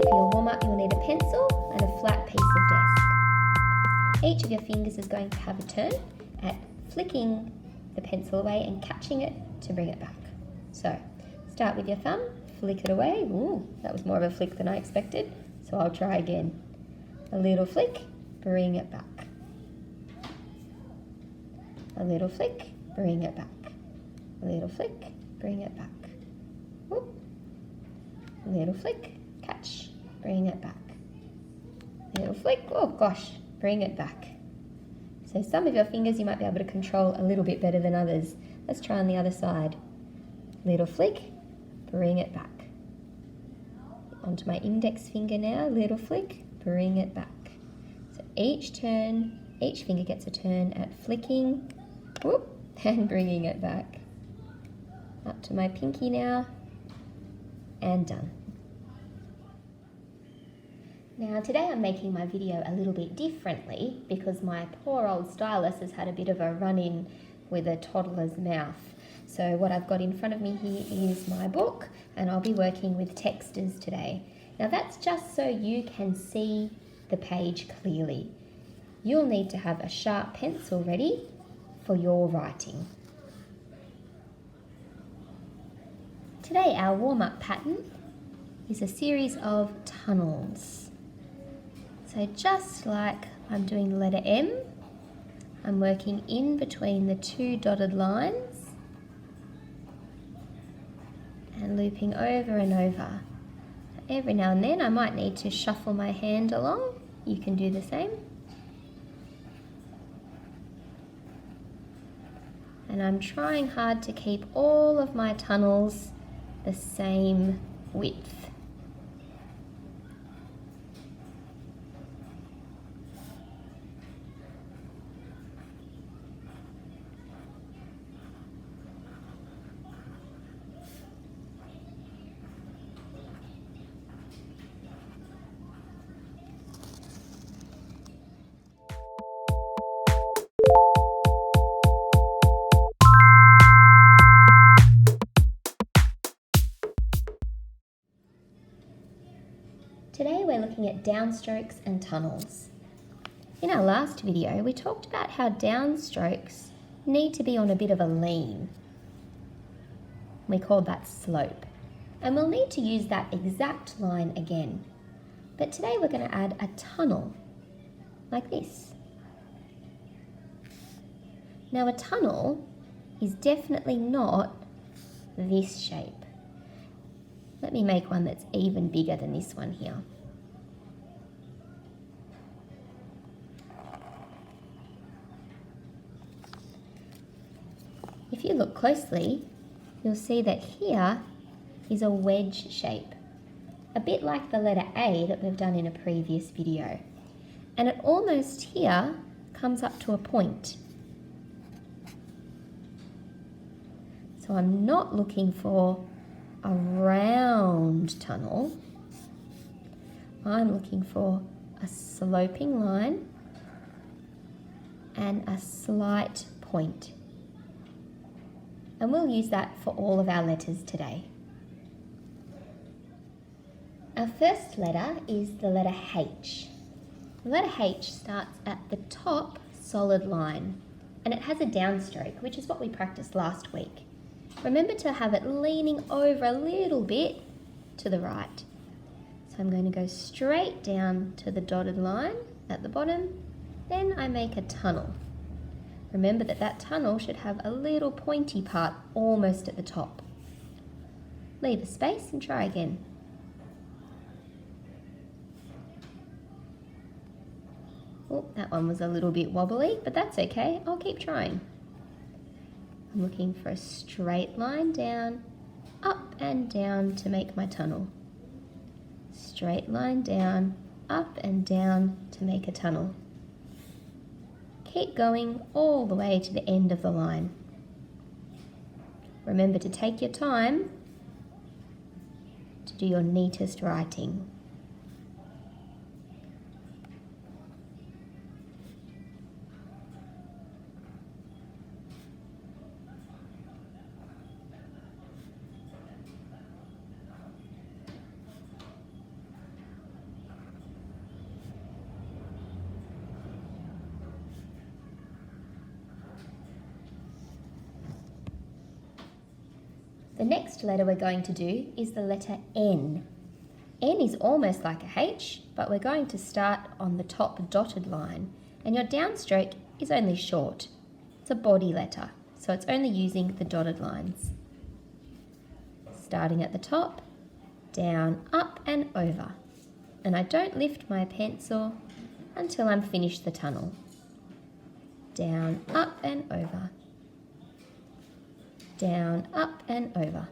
for your warm-up, you'll need a pencil and a flat piece of desk. Each of your fingers is going to have a turn at flicking the pencil away and catching it to bring it back. So, start with your thumb, flick it away. Ooh, that was more of a flick than I expected, so I'll try again. A little flick, bring it back. A little flick, bring it back. A little flick, bring it back. Whoop. A little flick, catch, bring it back. A little flick, oh gosh, bring it back. So some of your fingers you might be able to control a little bit better than others. Let's try on the other side. Little flick, bring it back. Onto my index finger now, little flick, bring it back. So each finger gets a turn at flicking, whoop, and bringing it back. Up to my pinky now, and done. Now today I'm making my video a little bit differently because my poor old stylus has had a bit of a run-in with a toddler's mouth. So what I've got in front of me here is my book, and I'll be working with texters today. Now that's just so you can see the page clearly. You'll need to have a sharp pencil ready for your writing. Today our warm-up pattern is a series of tunnels. So just like I'm doing the letter M, I'm working in between the two dotted lines and looping over and over. Every now and then I might need to shuffle my hand along. You can do the same. And I'm trying hard to keep all of my tunnels the same width. Today we're looking at downstrokes and tunnels. In our last video we talked about how downstrokes need to be on a bit of a lean. We called that slope. And we'll need to use that exact line again. But today we're going to add a tunnel, like this. Now a tunnel is definitely not this shape. Let me make one that's even bigger than this one here. If you look closely, you'll see that here is a wedge shape, a bit like the letter A that we've done in a previous video. And it almost here comes up to a point. So I'm not looking for a round tunnel. I'm looking for a sloping line and a slight point. And we'll use that for all of our letters today. Our first letter is the letter H. The letter H starts at the top solid line, and it has a downstroke, which is what we practiced last week. Remember to have it leaning over a little bit to the right. So I'm going to go straight down to the dotted line at the bottom, then I make a tunnel. Remember that that tunnel should have a little pointy part almost at the top. Leave a space and try again. Oh, that one was a little bit wobbly, but that's okay. I'll keep trying. I'm looking for a straight line down, up and down to make my tunnel. Straight line down, up and down to make a tunnel. Keep going all the way to the end of the line. Remember to take your time to do your neatest writing. The next letter we're going to do is the letter N. N is almost like a H, but we're going to start on the top dotted line, and your downstroke is only short. It's a body letter, so it's only using the dotted lines. Starting at the top, down, up and over. And I don't lift my pencil until I'm finished the tunnel. Down, up and over. Down, up and over.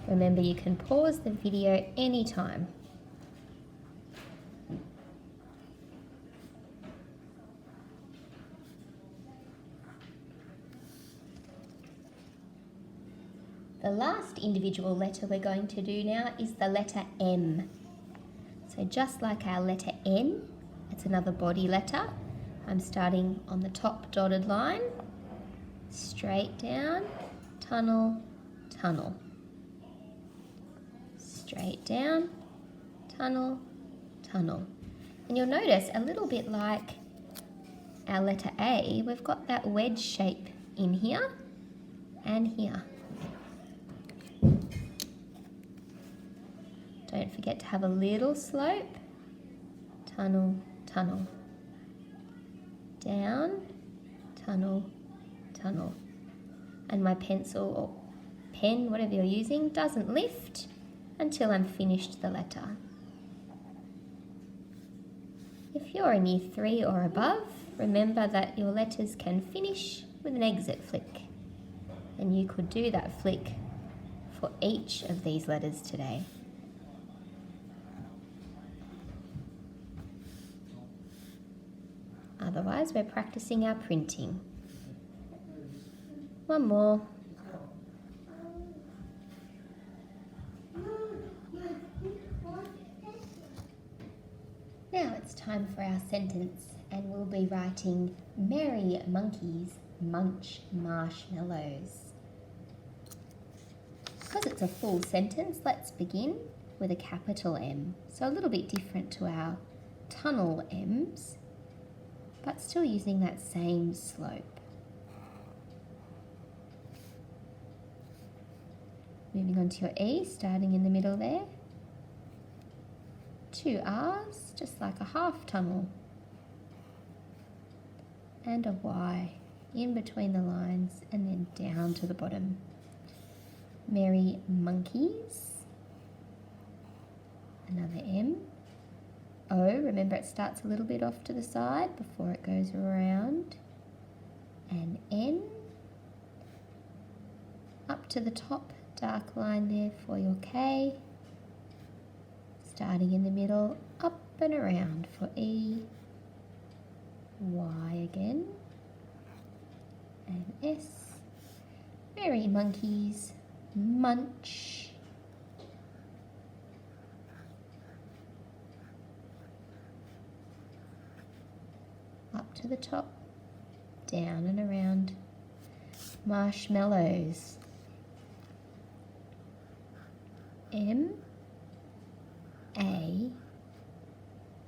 Remember, you can pause the video anytime. The last individual letter we're going to do now is the letter M. So just like our letter N, it's another body letter. I'm starting on the top dotted line, straight down, tunnel, tunnel. Straight down, tunnel, tunnel. And you'll notice, a little bit like our letter A, we've got that wedge shape in here and here. Don't forget to have a little slope. Tunnel, tunnel. Down, tunnel, tunnel. And my pencil or pen, whatever you're using, doesn't lift until I'm finished the letter. If you're in Year 3 or above, remember that your letters can finish with an exit flick. And you could do that flick for each of these letters today. Otherwise, we're practicing our printing. One more. Now it's time for our sentence, and we'll be writing merry monkeys munch marshmallows. Because it's a full sentence, let's begin with a capital M. So a little bit different to our tunnel M's, but still using that same slope. Moving on to your E, starting in the middle there. 2 R's, just like a half tunnel. And a Y in between the lines and then down to the bottom. Merry monkeys. Another M. O, remember it starts a little bit off to the side before it goes around. And N. Up to the top, dark line there for your K. Starting in the middle, up and around for E. Y again. And S. Merry monkeys munch. Up to the top, down and around. Marshmallows. M A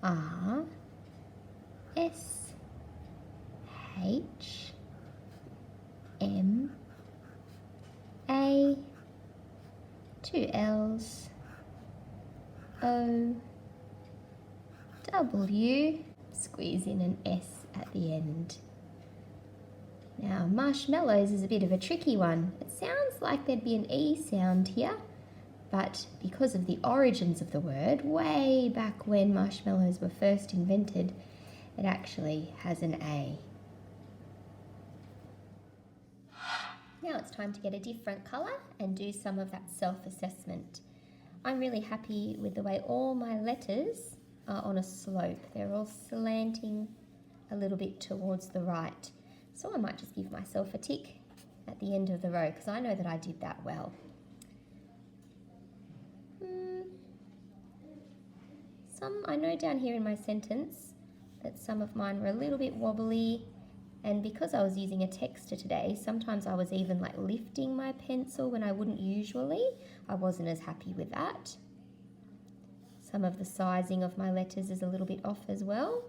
R S H M A, 2 L's, O W, squeeze in an S at the end. Now marshmallows is a bit of a tricky one. It sounds like there'd be an E sound here, but because of the origins of the word, way back when marshmallows were first invented, it actually has an A. Now it's time to get a different colour and do some of that self-assessment. I'm really happy with the way all my letters are on a slope. They're all slanting a little bit towards the right. So I might just give myself a tick at the end of the row because I know that I did that well. I know down here in my sentence that some of mine were a little bit wobbly And because I was using a texter today, sometimes I was even like lifting my pencil when I wouldn't usually. I wasn't as happy with that. Some of the sizing of my letters is a little bit off as well.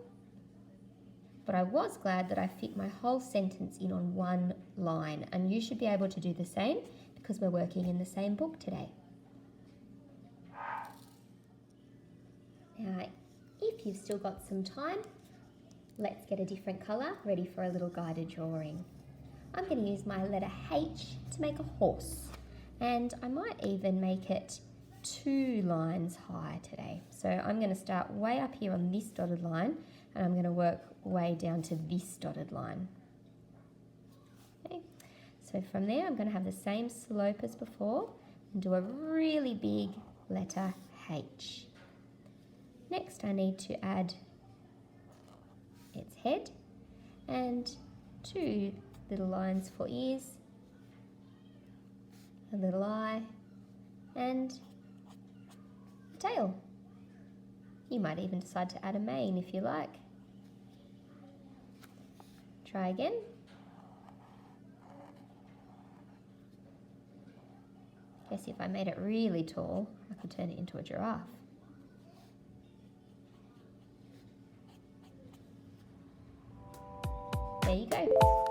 But I was glad that I fit my whole sentence in on one line, and you should be able to do the same because we're working in the same book today. Now, if you've still got some time, let's get a different colour ready for a little guided drawing. I'm going to use my letter H to make a horse, and I might even make it 2 lines high today. So I'm going to start way up here on this dotted line, and I'm going to work way down to this dotted line. Okay. So from there I'm going to have the same slope as before and do a really big letter H. Next I need to add its head and 2 little lines for ears, a little eye and a tail. You might even decide to add a mane if you like. Try again. Guess if I made it really tall, I could turn it into a giraffe. There you go.